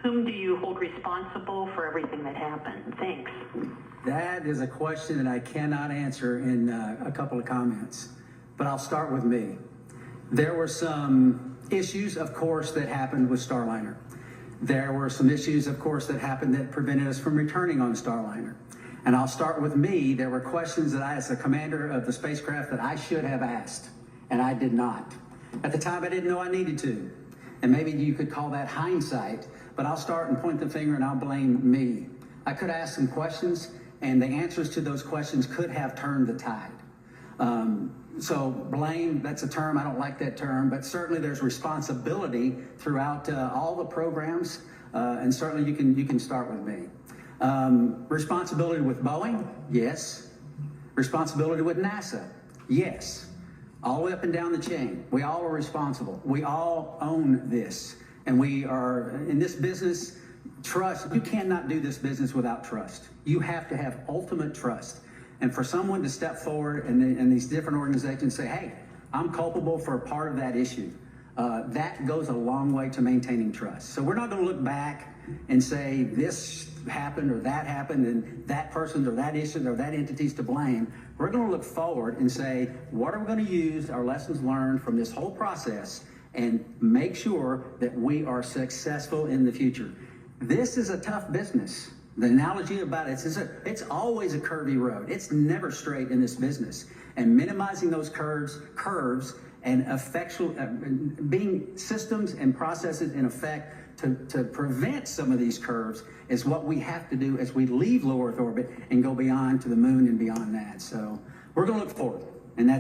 Whom do you hold responsible for everything that happened? Thanks. That is a question that I cannot answer in a couple of comments, but I'll start with me. There were some issues, of course, that happened with Starliner. There were some issues, of course, that happened that prevented us from returning on Starliner. And I'll start with me. There were questions that I, as the commander of the spacecraft, that I should have asked, and I did not. At the time, I didn't know I needed to. And maybe you could call that hindsight, but I'll start and point the finger and I'll blame me. I could ask some questions, and the answers to those questions could have turned the tide. So blame, that's a term, I don't like that term, but certainly there's responsibility throughout all the programs, and certainly you can start with me. Responsibility with Boeing, yes. Responsibility with NASA, yes. All the way up and down the chain. We all are responsible. We all own this. And we are, in this business, trust. You cannot do this business without trust. You have to have ultimate trust. And for someone to step forward and these different organizations say, hey, I'm culpable for a part of that issue, that goes a long way to maintaining trust. So we're not going to look back and say this happened or that happened and that person or that issue or that entity's to blame. We're going to look forward and say, what are we going to use our lessons learned from this whole process and make sure that we are successful in the future. This is a tough business. The analogy about it is it's always a curvy road. It's never straight in this business. And minimizing those curves and being systems and processes in effect to prevent some of these curves is what we have to do as we leave low Earth orbit and go beyond to the moon and beyond that. So we're going to look forward, and that's